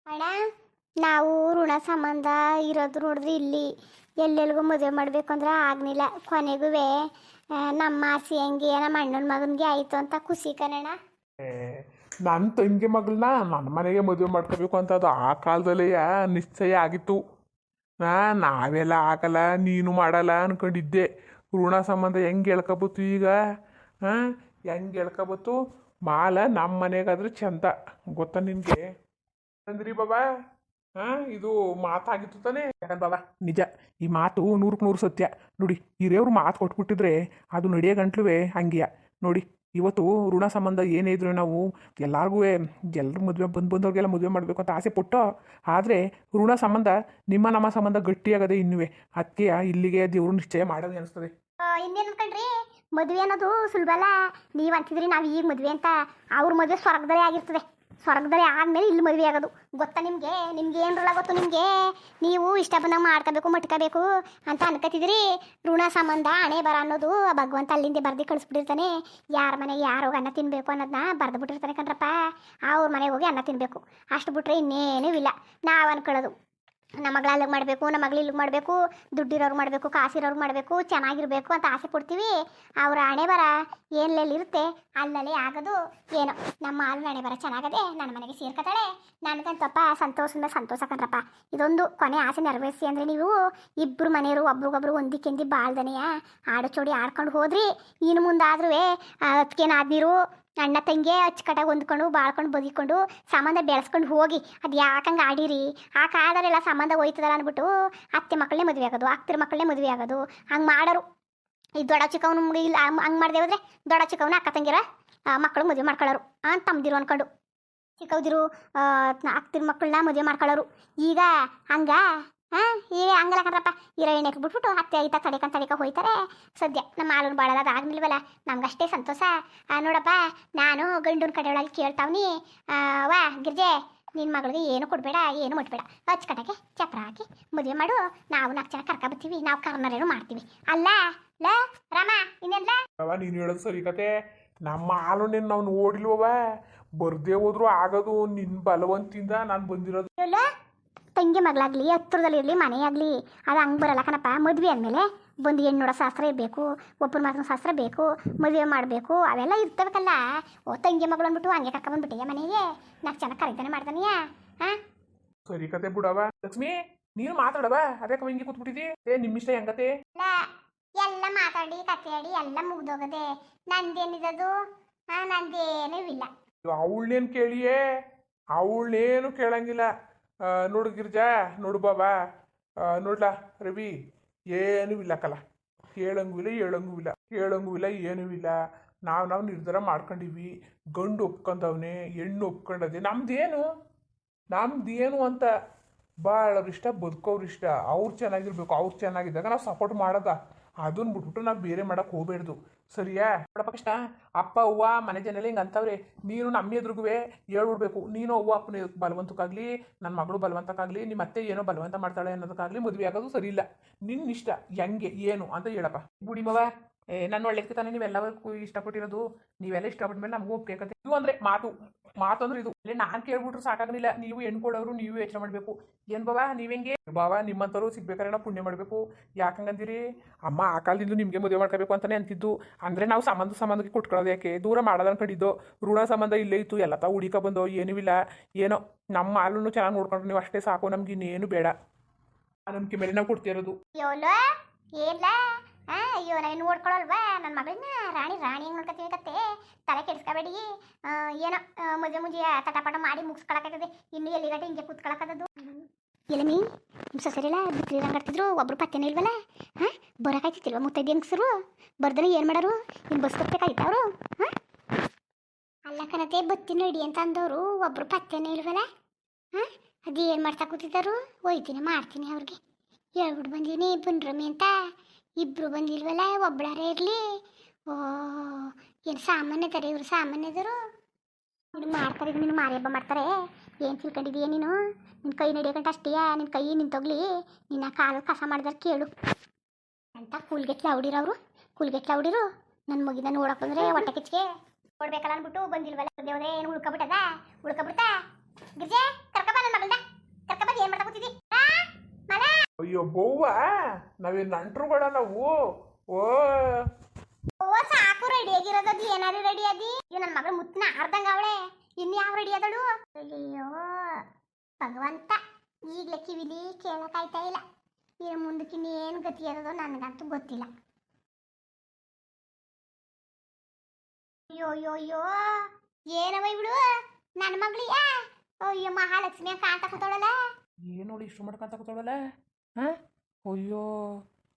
ಅಣ್ಣ, ನಾವು ಋಣ ಸಂಬಂಧ ಇರೋದು ನೋಡಿದ್ರೆ ಇಲ್ಲಿ ಎಲ್ಲೆಲ್ಗೂ ಮದುವೆ ಮಾಡಬೇಕು ಅಂದ್ರೆ ಆಗ್ನಿಲ್ಲ. ಕೊನೆಗೂ ನಮ್ಮ ಆಸೆ ಹೆಂಗೆ ನಮ್ಮ ಅಣ್ಣನ ಮಗನಿಗೆ ಆಯಿತು ಅಂತ ಖುಷಿ ಕಣಣ್ಣ. ಏ, ನನ್ನ ತಂಗಿ ಮಗಳನ್ನ ನನ್ನ ಮನೆಗೆ ಮದುವೆ ಮಾಡ್ಕೋಬೇಕು ಅಂತ ಅದು ಆ ಕಾಲದಲ್ಲೇ ನಿಶ್ಚಯ ಆಗಿತ್ತು. ನಾವೆಲ್ಲ ಆಗಲ್ಲ, ನೀನು ಮಾಡಲ್ಲ ಅನ್ಕೊಂಡಿದ್ದೆ. ಋಣ ಸಂಬಂಧ ಹೆಂಗೆ ಹೇಳ್ಕೊಬತ್ತು ಈಗ? ಹಾಂ, ಹೆಂಗೆ ಹೇಳ್ಕೊಬತ್ತು? ಮಾಲ ನಮ್ಮ ಮನೆಗಾದ್ರೆ ಚಂದ, ಗೊತ್ತಾ ನಿನಗೆ ಅಂದ್ರಿ ಬಾಬಾ? ಇದು ಮಾತಾಗಿತ್ತು ತಾನೇ? ಯಾಕಂದ್ರೆ ಬಾಬಾ ನಿಜ, ಈ ಮಾತು 100ಕ್ಕೆ 100 ಸತ್ಯ. ನೋಡಿ, ಹಿರಿಯವ್ರು ಮಾತು ಕೊಟ್ಬಿಟ್ಟಿದ್ರೆ ಅದು ನಡೆಯೋ ಗಂಟ್ಲುವೆ ಹಂಗೆಯ. ನೋಡಿ, ಇವತ್ತು ಋಣ ಸಂಬಂಧ ಏನೇ ಇದ್ರು ನಾವು ಎಲ್ಲರಿಗೂ ಎಲ್ಲರೂ ಮದುವೆ ಬಂದವ್ರಿಗೆಲ್ಲ ಮದುವೆ ಮಾಡಬೇಕು ಅಂತ ಆಸೆ ಪಟ್ಟು, ಆದರೆ ಋಣ ಸಂಬಂಧ ನಮ್ಮ ಸಂಬಂಧ ಗಟ್ಟಿಯಾಗದೆ ಇನ್ನುವೆ. ಅದಕ್ಕೆ ಇಲ್ಲಿಗೆ ದೇವರು ನಿಶ್ಚಯ ಮಾಡೋದು ಅನಿಸ್ತದೆ. ಇನ್ನೇನು ಅನ್ಕೊಂಡ್ರಿ, ಮದುವೆ ಅನ್ನೋದು ಸುಲಭ ಅಲ್ಲ. ನೀವು ಅಂತಿದ್ರಿ ನಾವು ಈಗ ಮದುವೆ ಅಂತ. ಅವ್ರ ಮದುವೆ ಸ್ವರ್ಗದಲ್ಲೇ ಆಗಿರ್ತದೆ. ಸ್ವರ್ಗದಲ್ಲಿ ಆದಮೇಲೆ ಇಲ್ಲಿ ಮದುವೆ ಆಗೋದು. ಗೊತ್ತಾ ನಿಮಗೆ? ಏನ್ರಲ್ಲ ಗೊತ್ತು ನಿಮಗೆ? ನೀವು ಇಷ್ಟ ಬಂದಾಗ ಮಾಡ್ಕೋಬೇಕು ಮಟ್ಕೋಬೇಕು ಅಂತ ಅನ್ಕೋತಿದ್ರಿ. ಋಣ ಸಂಬಂಧ ಹಣೆ ಬರ ಅನ್ನೋದು ಭಗವಂತ ಅಲ್ಲಿಂದ ಬರ್ದು ಕಳಿಸ್ಬಿಟ್ಟಿರ್ತಾನೆ. ಯಾರ ಮನೆಗೆ ಯಾರು ಹೋಗಿ ಅನ್ನ ತಿನ್ನಬೇಕು ಅನ್ನೋದನ್ನ ಬರ್ದು ಬಿಟ್ಟಿರ್ತಾನೆ ಕಣ್ರಪ್ಪ. ಅವ್ರ ಮನೆಗೆ ಹೋಗಿ ಅನ್ನ ತಿನ್ನಬೇಕು, ಅಷ್ಟು ಬಿಟ್ರೆ ಇನ್ನೇನೂ ಇಲ್ಲ. ನಾವು ಅನ್ಕೊಳ್ಳೋದು ನಮ್ಮ ಮಗಳು ಅಲ್ಲಿಗೆ ಮಾಡಬೇಕು, ನಮ್ಮ ಮಗಳು ಇಲ್ಲಿಗೆ ಮಾಡಬೇಕು, ದುಡ್ಡಿರೋರು ಮಾಡಬೇಕು, ಕಾಸಿರೋರು ಮಾಡಬೇಕು, ಚೆನ್ನಾಗಿರಬೇಕು ಅಂತ ಆಸೆ ಪಡ್ತೀವಿ. ಅವರ ಹಣೆ ಬರ ಎಲ್ಲೆಲ್ಲಿರುತ್ತೆ ಅಲ್ಲಲ್ಲಿ ಆಗೋದು ಏನೋ. ನಮ್ಮ ಹಾಲಿನ ಹಣೆ ಬರ ಚೆನ್ನಾಗದೆ ನನ್ನ ಮನೆಗೆ ಸೇರ್ಕೊತಾಳೆ, ನನಗಂತಪ್ಪ ಸಂತೋಷದಿಂದ ಸಂತೋಷ ಕಣ್ರಪ್ಪ. ಇದೊಂದು ಕೊನೆ ಆಸೆ ನೆರವೇರಿಸಿ ಅಂದರೆ ನೀವು ಇಬ್ಬರು ಮನೆಯವರು ಒಬ್ರಿಗೊಬ್ರು ಹೊಂದಿಕೆಂದು ಬಾಳ್ದನೆಯ ಆಡು ಚೋಡಿ ಆಡ್ಕೊಂಡು ಹೋದ್ರಿ. ಇನ್ನು ಮುಂದಾದ್ರೂ ಅದಕ್ಕೇನಾದ್ನೀರು ಅಣ್ಣ ತಂಗಿ ಅಚ್ಚುಕಟ್ಟಾಗಿ ಹೊಂದ್ಕೊಂಡು ಬಾಳ್ಕೊಂಡು ಬದುಕೊಂಡು ಸಂಬಂಧ ಬೆಳೆಸ್ಕೊಂಡು ಹೋಗಿ. ಅದು ಯಾಕಂಗೆ ಆಡಿರಿ? ಆ ಕಾಲದಲ್ಲೆಲ್ಲ ಸಂಬಂಧ ಹೋಯ್ತದಲ್ಲ ಅಂದ್ಬಿಟ್ಟು ಅತ್ತೆ ಮಕ್ಕಳನ್ನೇ ಮದುವೆ ಆಗೋದು, ಅತ್ತರ ಮಕ್ಕಳನ್ನೇ ಮದುವೆ ಆಗೋದು, ಹಂಗೆ ಮಾಡೋರು. ಈ ದೊಡ್ಡ ಚಿಕ್ಕವನು ಇಲ್ಲ ಹಂಗೆ ಮಾಡದೆ ಹೋದ್ರೆ ದೊಡ್ಡ ಚಿಕ್ಕವನ ಅಕ್ಕ ತಂಗಿರ ಮಕ್ಕಳು ಮದುವೆ ಮಾಡ್ಕೊಳ್ಳೋರು, ತಮ್ಮದಿರು ಅಂದ್ಕೊಂಡು. ಚಿಕ್ಕವದಿರು ಅತ್ತಿರ ಮಕ್ಕಳನ್ನ ಮದುವೆ ಮಾಡ್ಕೊಳ್ಳೋರು. ಈಗ ಹಂಗ ಈಗ ಹಂಗಲ್ಲ ಕಣ್ರಪ್ಪ. ಎಣ್ಣೆಗೆ ಬಿಟ್ಬಿಟ್ಟು ಅತ್ತೆ ಐತ ತಡಿಕ ಹೋಯ್ತಾರೆ. ಸದ್ಯ ನಮ್ಮ ಹಾಲನ್ನು ಬಾಳಲ್ಲ, ಅದಾಗ್ನಿಲ್ವಲ್ಲ, ನಮ್ಗಷ್ಟೇ ಸಂತೋಷ. ನೋಡಪ್ಪ, ನಾನು ಗಂಡನ ಕಡೆಯೊಳಗೆ ಕೇಳ್ತಾವ್ನಿ, ವಾ ಗಿರ್ಜೆ ನಿನ್ನ ಮಗಳಿಗೆ ಏನು ಕೊಡಬೇಡ, ಏನು ಮುಟ್ಬೇಡ, ಅಚ್ಚುಕಟ್ಟಾಗೆ ಚಪ್ರ ಹಾಕಿ ಮದುವೆ ಮಾಡು. ನಾವು 4 ಜನ ಕರ್ಕೊಬತ್ತೀವಿ, ನಾವು ಕರ್ನರೇನು ಮಾಡ್ತೀವಿ. ಅಲ್ಲ ಲ ರಾಮ, ಇನ್ನೆಲ್ಲ ನೀನು ಹೇಳೋದು ಸರಿ ಕತೆ. ನಮ್ಮ ಹಾಲು ನಾವು ನೋಡಿಲ್ವವ, ಬರ್ದೇ ಹೋದ್ರು ಆಗೋದು ನಿನ್ನ ಬಲವಂತಿಂದ ನಾನು ಬಂದಿರೋದು. ತಂಗಿ ಮಗಳಾಗ್ಲಿ ಹತ್ರದಲ್ಲಿರಲಿ ಮನೆ ಆಗಲಿ ಅದು ಹಂಗೆ ಬರಲ್ಲ ಕಣಪ್ಪ. ಮದುವೆ ಅಂದಮೇಲೆ ಬಂದು ಹೆಣ್ಣು ನೋಡೋ ಶಾಸ್ತ್ರ ಇರಬೇಕು, ಒಬ್ಬರು ಮಾತ್ರ ಶಾಸ್ತ್ರ ಬೇಕು, ಮದುವೆ ಮಾಡಬೇಕು, ಅವೆಲ್ಲ ಇರ್ತಬೇಕಲ್ಲ. ತಂಗಿ ಮಗಳು ಅಂದ್ಬಿಟ್ಟು ಹಂಗೆ ಕರ್ಕೊಂಡ್ಬಂದ್ಬಿಟ್ಟಿಯ ಮನೆಗೆ 4 ಜನ ಕರೀತಾನೆ ಮಾಡ್ತಾನೆಯ. ಸರಿ ಕತೆ ಬಿಡವ. ಲಕ್ಷ್ಮಿ, ನೀನು ಮಾತಾಡವ, ಅದಕ್ಕೆ ಹಿಂಗೆ ಕೂತ್ಬಿಟ್ಟಿದಿ? ನಿಮ್ಮಿಷ್ಟ ಹೆಂಗತೆ? ಎಲ್ಲ ಮಾತಾಡಿ ಕಥೆಯಾಡಿ ಎಲ್ಲ ಮುಗ್ದೋಗದೆ. ನಂದೇನಿದದು? ನಂದೇನೂ ಇಲ್ಲ. ಅವಳನ್ನೇನು ಕೇಳಿಯೇ? ಅವಳನ್ನೇನು ಕೇಳಂಗಿಲ್ಲ. ನೋಡು ಗಿರ್ಜಾ, ನೋಡು ಬಾಬಾ, ನೋಡ್ಲಾ ರವಿ, ಏನೂ ಇಲ್ಲ ಕಲ. ಕೇಳಂಗೂ ಇಲ್ಲ, ಹೇಳಂಗೂ ಇಲ್ಲ, ಏನೂ ಇಲ್ಲ. ನಾವು ನಿರ್ಧಾರ ಮಾಡ್ಕೊಂಡಿವಿ. ಗಂಡು ಒಪ್ಕೊಂಡವನೇ, ಹೆಣ್ಣು ಒಪ್ಕೊಂಡದೆ. ನಮ್ದೇನು ಅಂತ ಭಾಳವ್ರ ಇಷ್ಟ, ಬದುಕೋವ್ರ ಇಷ್ಟ. ಅವ್ರು ಚೆನ್ನಾಗಿರ್ಬೇಕು, ಅವ್ರು ಚೆನ್ನಾಗಿದ್ದಾಗ ನಾವು ಸಪೋರ್ಟ್ ಮಾಡೋದ. ಅದನ್ನ ಬಿಟ್ಬಿಟ್ಟು ನಾವು ಬೇರೆ ಮಾಡೋಕೆ ಹೋಗ್ಬೇಡ್ದು, ಸರಿಯಾ? ನೋಡಪ್ಪ ಕೃಷ್ಣ, ಅಪ್ಪ ಅವ್ವ ಮನೆ ಜನೆಲ್ಲ ಹಿಂಗೆ ಅಂತವ್ರೆ. ನೀನು ನಮ್ಮ ಎದುರಿಗೂ ಹೇಳ್ಬಿಡ್ಬೇಕು. ನೀನು ಅವ್ವ ಅಪ್ಪನ ಬಲವಂತಕ್ಕಾಗಲಿ, ನನ್ನ ಮಗಳು ಬಲವಂತಕ್ಕಾಗಲಿ, ನಿಮ್ಮ ಅತ್ತೆ ಏನೋ ಬಲವಂತ ಮಾಡ್ತಾಳೆ ಅನ್ನೋದಕ್ಕಾಗಲಿ ಮದುವೆ ಆಗೋದು ಸರಿ ಇಲ್ಲ. ನಿನ್ನ ಇಷ್ಟ ಹೆಂಗೆ ಏನು ಅಂತ ಹೇಳಪ್ಪ. ಬುಡಿಮವ, ನನ್ನ ಒಳ್ಳೆದಕ್ಕೆ ತಾನೇ ನೀವೆಲ್ಲವೂ ಇಷ್ಟಪಟ್ಟಿರೋದು. ನೀವೆಲ್ಲ ಇಷ್ಟಪಟ್ಟ ನಮಗೂ ಒಪ್ಬೇಕಂತೆ. ಇದು ಅಂದರೆ ಮಾತು ಅಂದ್ರೆ ಇದು. ಇಲ್ಲಿ ನಾನು ಕೇಳ್ಬಿಟ್ರು ಸಾಕಾಗಲಿಲ್ಲ. ನೀವು ಹೆಣ್ಣು ಕೊಡೋರು ನೀವು ಯೋಚನೆ ಮಾಡಬೇಕು. ಏನು ಬಾವಾ ನೀವೆಂಗೆ ಬಾವಾ? ನಿಮ್ಮಂಥವ್ರು ಸಿಗ್ಬೇಕಾದ್ರೆ ನಾವು ಪುಣ್ಯ ಮಾಡಬೇಕು. ಯಾಕಂಗಂದಿರಿ? ಅಮ್ಮ ಆ ಕಾಲದಿಂದ ನಿಮಗೆ ಮದುವೆ ಮಾಡ್ಕೋಬೇಕು ಅಂತಲೇ ಅಂತಿದ್ದು. ಅಂದರೆ ನಾವು ಸಂಬಂಧಕ್ಕೆ ಕೊಟ್ಕೊಳ್ಳೋದು ಯಾಕೆ? ದೂರ ಮಾಡೋದು ಅನ್ಕೊಂಡಿದ್ದು. ಋಣ ಸಂಬಂಧ ಇಲ್ಲೇ ಇತ್ತು, ಎಲ್ಲ ತಾ ಹುಡಿಕ ಬಂದೋ, ಏನೂ ಇಲ್ಲ. ಏನೋ ನಮ್ಮ ಹಾಲನ್ನು ಚೆನ್ನಾಗಿ ನೋಡ್ಕೊಂಡ್ರೆ ನೀವು ಅಷ್ಟೇ ಸಾಕು, ನಮ್ಗೆ ಇನ್ನೇನು ಬೇಡ. ನಂಬಿಕೆ ಮೇಲೆ ನಾವು ಕೊಡ್ತಿರೋದು. ಅಯ್ಯೋ ನಾನು ನೋಡ್ಕೊಳ್ಳಲ್ವಾ ನನ್ನ ಮಗಳನ್ನ? ರಾಣಿ ಹೆಂಗೆ ನೋಡ್ಕೊತೀವಿ ಕತ್ತೆ. ತಲೆ ಕೆಡಿಸ್ಕೋಬೇಡಿ. ಏನೋ ಮದುವೆ ಮುಂಜೆ ತಟಪಟ ಮಾಡಿ ಮುಗಿಸ್ಕೊಳಕ್ಕಾಗದೆ. ಇನ್ನು ಎಲ್ಲಿಗಟ್ಟೆ ಹಿಂಗೆ ಕೂತ್ಕೊಳಕ್ಕದು. ಎಲ್ಲ ನಿಮ್ಮ ಸೊಸೆರೆಲ್ಲ ಬಿತ್ತರಿ ರಂಗಾಡ್ತಿದ್ರು, ಒಬ್ರು ಪತ್ತೆನೇ ಇಲ್ವಲ್ಲ? ಬರೋಕಾಯ್ತಿಲ್ವ ಮುತ್ತೈದು ಹೆಂಗಸರು? ಬರ್ದನೆ ಏನು ಮಾಡೋರು? ಇನ್ನು ಬಸ್ ಬರ್ತೇಕಾಯ್ತವ್ರು? ಅಲ್ಲ ಕಣತೆ, ಬತ್ತಿ ನಡಿ ಅಂತ ಅಂದವರು ಒಬ್ರು ಪತ್ತೆನೇ ಇಲ್ವಲ್ಲ? ಅದು ಏನು ಮಾಡ್ತಾ ಕೂತಿದ್ದಾರು? ಒಯ್ತೀನಿ ಮಾಡ್ತೀನಿ ಅವ್ರಿಗೆ ಹೇಳ್ಬಿಟ್ಟು ಬಂದೀನಿ ಬನ್ರಮ್ಮಿ ಅಂತ. ಇಬ್ಬರು ಬಂದಿಲ್ವಲ್ಲ, ಒಬ್ಬಳಾರೇ ಇರಲಿ. ಏನು ಸಾಮಾನ್ಯ ಇದ್ದಾರೆ ಇವರು? ಸಾಮಾನ್ಯದರು ನೀನು ಮಾಡ್ತಾರೆ, ನೀನು ಮಾರಿ ಹಬ್ಬ ಮಾಡ್ತಾರೆ. ಏನು ತಿಳ್ಕೊಂಡಿದೀಯ ನೀನು? ನಿನ್ನ ಕೈ ನಡೆಯಕಂಟ ಅಷ್ಟೇಯ? ನಿನ್ನ ಕೈ ನಿಂತೋಗ್ಲಿ, ನಿನ್ನ ಕಾಲು ಕಸ ಮಾಡಿದಾರೆ ಕೇಳು ಅಂತ. ಕೂಲ್ಗೆಟ್ಲ ಅವಡಿರವರು, ನನ್ನ ಮಗಿನ ನೋಡಕ್ಕೆ ಬಂದರೆ ಹೊಟ್ಟೆ ಕಿಚ್ಚಿಗೆ ಕೊಡ್ಬೇಕಲ್ಲ ಅಂದ್ಬಿಟ್ಟು ಬಂದಿಲ್ವಲ್ಲ. ದೇವ್ರೇ ಏನು ಉಳ್ಕೊಬಿಟ್ಟದ? ಗಿರ್ಜೆ ಕರ್ಕಬ ನನ್ನ ಮಗಳನ್ನ. ಅಯ್ಯೋ ಬೌವ ನಾವೇನು ನಂಟ್ರುಗಳ ನಾವು ಓ ಓ ಸಾಕು ರೆಡಿ ಆಗಿರೋದು ಏನಾರು ರೆಡಿ ಆದಿ ಇವ್ ನನ್ನ ಮಗಳು ಮುತ್ತಿನ ಆರ್ದಂಗ ಅವಳೆ ಇನ್ನು ಯಾವ ರೆಡಿ ಆದಳು ಅಯ್ಯೋ ಭಗವಂತ ಈಗಲೇ ಕಿವಿಲಿ ಕೇಳಕ್ಕಾಯ್ತಾ ಇಲ್ಲ ಇನ್ನು ಮುಂದಕ್ಕೆ ಇನ್ನೇನು ಗತಿ ಆದದೋ ನನಗಂತೂ ಗೊತ್ತಿಲ್ಲ ಅಯ್ಯೋ ಅಯ್ಯೋ ಅಯ್ಯೋ ಏನವ ಇವಳು ನನ್ನ ಮಗಳಿಯಾ ಅಯ್ಯೋ ಮಹಾಲಕ್ಷ್ಮಿ ಕಾಂತ ಕೂತಾಳಲ್ಲ ಏನು ನೋಡಿ ಇಷ್ಟು ಮಾಡ್ಕೊಂತ ಕೂತಾಳಲ್ಲ ಹಾಂ ಅಯ್ಯೋ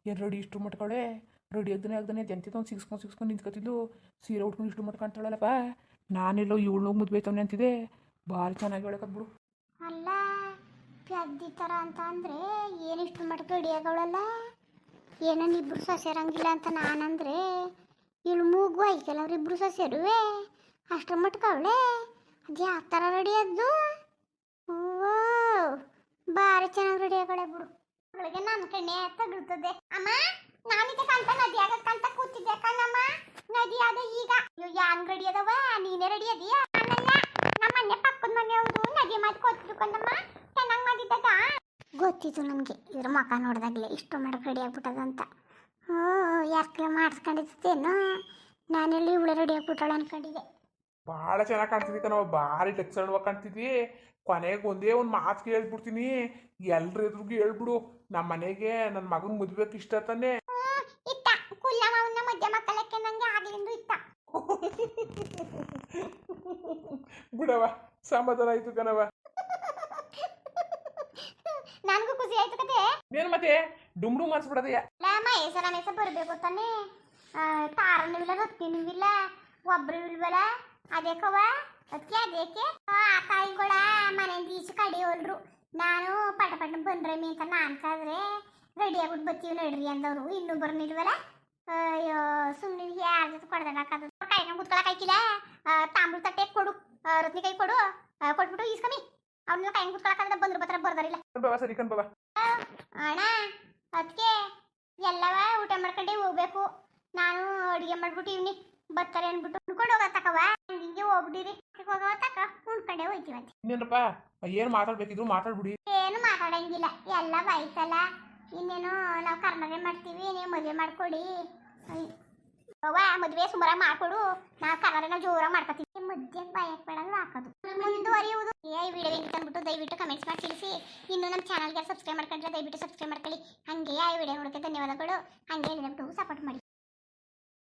ಏನು ರೆಡಿ ಇಷ್ಟು ಮಾಡ್ಕೊಳ್ಳೆ ರೆಡಿ ಆಗ್ದಾನೆ ಜಂತಿದ್ದು ಒಂದು ಸಿಕ್ಸ್ಕೊಂಡು ನಿಂತ್ಕೊತಿದ್ಲು ಸೀರೆ ಉಟ್ಕೊಂಡು ಇಷ್ಟು ಮಾಡ್ಕೊಂತಾಳಲ್ಲಪ್ಪ ನಾನೆಲ್ಲೋ ಇವಳು ಮದುವೆ ಐತವನೆ ಅಂತಿದೆ ಭಾರಿ ಚೆನ್ನಾಗಿ ಹೇಳಕತ್ ಬಿಡು ಅಲ್ಲ ಪೆದ್ದಿ ಥರ ಅಂತ ಅಂದರೆ ಏನಿಷ್ಟು ಮಟ್ಟ ರೆಡಿ ಆಗವಳಲ್ಲ ಏನನ್ನ ಇಬ್ಬರು ಸೊಸೆರಂಗಿಲ್ಲ ಅಂತ ನಾನಂದ್ರೆ ಇವಳು ಮೂಗು ಐಕಲ್ಲ ಅವ್ರಿಬ್ರು ಸೊಸೆರುವೆ ಅಷ್ಟರ ಮಟ್ಕವಳೆ ಅದು ಯಾವ ಥರ ರೆಡಿ ಆದ್ಲು ಓ ಭಾರಿ ಚೆನ್ನಾಗಿ ರೆಡಿ ಆಗಳೆ ಬಿಡು ಅವಳಿಗೆ ನನ್ನ ಕಣ್ಣೆ ತಗುಲ್ತದೆ ಅಮ್ಮ ನಾನಿದೆ ಕಂತ ನದಿ ಆಗಕ್ಕಂತ ಕೂತಿದ್ದೆ ಕಣ್ಣಮ್ಮ ನದಿ ಆದ ಈಗ ಅಯ್ಯೋ ಯಾನ್ ರೆಡಿ ಅದವ ನೀನೇ ರೆಡಿ ಅದೀಯ ನನ್ನಲ್ಲ ನಮ್ಮ ಮನೆ ಪಕ್ಕದ ಮನೆಯವರು ನದಿ ಮಾತು ಕೊಟ್ಟಿದ್ರು ಕಂದಮ್ಮ ಚೆನ್ನಾಗಿ ಮಾಡಿದ್ದಾಗ ಗೊತ್ತಿತ್ತು ನನಗೆ ಇದ್ರ ಮುಖ ನೋಡಿದಾಗಲೇ ಇಷ್ಟು ಮಾಡಕ್ಕೆ ರೆಡಿ ಆಗ್ಬಿಟ್ಟದಂತ ಹ್ಞೂ ಯಾಕೆ ಮಾಡಿಸ್ಕೊಂಡಿದ್ದೇನೋ ನಾನೆಲ್ಲಿ ಇವಳು ರೆಡಿ ಆಗ್ಬಿಟ್ಟಾಳ ಅನ್ಕೊಂಡಿದ್ದೆ ಭಾಳ ಚೆನ್ನಾಗಿ ಕಾಣ್ತಿದ್ದಿ ನಾವು ಭಾರಿ ಟೆಕ್ಸಲ್ವಾಗಿ ಕಾಣ್ತಿದ್ದಿ ಕೊನೆಗೆ ಒಂದೇ ಒಂದು ಮಾತು ಕೇಳ್ಬಿಡ್ತೀನಿ ಎಲ್ರ ಎದುರಿಗೂ ಹೇಳ್ಬಿಡು ನಮ್ಮ ಮನೆಗೆ ನನ್ನ ಮಗನ ಮದುವೆಗೆ ಇಷ್ಟ ತಾನೆ ಇತ್ತ ಕುಲ್ಲಮ್ಮನ ಮಧ್ಯ ಮಕ್ಕಳಕ್ಕೆ ನಂಗೆ ಆಗ್ಲಿಂದು ಇತ್ತ ಬಿಡವ ಸಮಾಧಾನ ಆಯ್ತು ಕಣವ ನನಗೂ ಖುಷಿ ಆಯ್ತು ಕತೆ ಏನು ಮತ್ತೆ ಡುಮ್ಡು ಮಾಡಿಸ್ಬಿಡದಯ್ಯ ಮಹೇಶ ಬರಬೇಕು ತಾನೆ ತಾರನೂ ಇಲ್ಲ ರತ್ನಿನೂ ಇಲ್ಲ ಒಬ್ರು ಇಲ್ವಲ್ಲ ಅದೇಕವ ಅದೇಕೆ ಆ ತಾಯಿಗಳ ಮನೆಯಿಂದ ಈಚೆ ಕಡಿಯೋಲ್ರು ನಾನು ಪಟ ಬಂದ್ರಮಿ ಅಂತ ನಾನು ಕಾದ್ರೆ ರೆಡಿ ಆಗ್ಬಿಟ್ಟು ಬತ್ತೀವಿ ನಡ್ರಿ ಅಂದವರು ಇನ್ನೂ ಬರ್ನಿಲ್ವಲ್ಲ ಅಯ್ಯೋ ಸುಮ್ಮನೆ ಯಾರ ಜೊತೆ ಕೊಡ್ದಾಗದು ಕಾಯ್ಕೊಂಡು ಕುತ್ಕೊಳಕಾಯ್ಕಿಲ್ಲ ತಾಂಬೂಲ ತಟ್ಟೆ ಕೊಡು ರತ್ನಿ ಕೈ ಕೊಡು ಕೊಟ್ಬಿಟ್ಟು ಈಸ್ಕಮಿ ಅವ್ರನ್ನ ಕಾಯ್ಕೊಂಡು ಕುತ್ಕೊಳಕಾದ್ರೆ ಬಂದ್ರು ಬತ್ರ ಬರ್ದಾರಿಲ್ಲ ಸರಿ ಕಣ್ ಅಣ್ಣ ಅದಕ್ಕೆ ಎಲ್ಲವ ಊಟ ಮಾಡ್ಕೊಂಡೆ ಹೋಗ್ಬೇಕು ನಾನು ಅಡುಗೆ ಮಾಡ್ಬಿಟ್ಟು ಇವ್ನಿ ಬರ್ತಾರೆ ಅನ್ಬಿಟ್ಟು ಉಣ್ಕೊಂಡು ಹೋಗತ್ತಕವ ಹಿಂಗೆ ಹೋಗ್ಬಿಟ್ಟಿರಿ ಹೋಗತ್ತಕ ಉಣ್ಕೊಂಡೆ ಹೋಯ್ತೀವಂತೆ ಇನ್ನೇನಪ್ಪ ಏನು ಮಾತಾಡ್ಬೇಕಿದ್ರು ಮಾತಾಡ್ಬಿಡಿ ಏನು ಮಾತಾಡಂಗಿಲ್ಲ ಎಲ್ಲ ವಯಸ್ಸಲ್ಲ ಇನ್ನೇನು ನಾವು ಕರ್ನಾಟಕ ಮಾಡ್ತೀವಿ ನೀವು ಮದುವೆ ಮಾಡ್ಕೊಡಿ ಅವ್ವ ಮದುವೆ ಸುಮಾರಾಗಿ ಮಾಡ್ಕೊಡು ನಾವು ಕರ್ನಾಟಕ ಜೋರಾಗಿ ಮಾಡ್ಕೊತೀವಿ ಮಧ್ಯ ಬಾಯಕ್ ಬೇಡಂದ್ರೆ ಹಾಕೋದು ಮುಂದುವರಿಯುವುದು ಈ ವಿಡಿಯೋ ಹೆಂಗಿತ್ತು ಅಂದ್ಬಿಟ್ಟು ದಯವಿಟ್ಟು ಕಮೆಂಟ್ಸ್ ಮಾಡಿ ತಿಳಿಸಿ ಇನ್ನು ನಮ್ಮ ಚಾನಲ್ಗೆ ಸಬ್ಸ್ಕ್ರೈಬ್ ಮಾಡ್ಕೊಂಡ್ರೆ ದಯವಿಟ್ಟು ಸಬ್ಸ್ಕ್ರೈಬ್ ಮಾಡ್ಕೊಳ್ಳಿ ಹಾಗೆ ಈ ವಿಡಿಯೋ ನೋಡೋಕ್ಕೆ ಧನ್ಯವಾದಗಳು ಹಾಗೆ ಹೇಳಿಬಿಟ್ಟು ಸಪೋರ್ಟ್ ಮಾಡಿ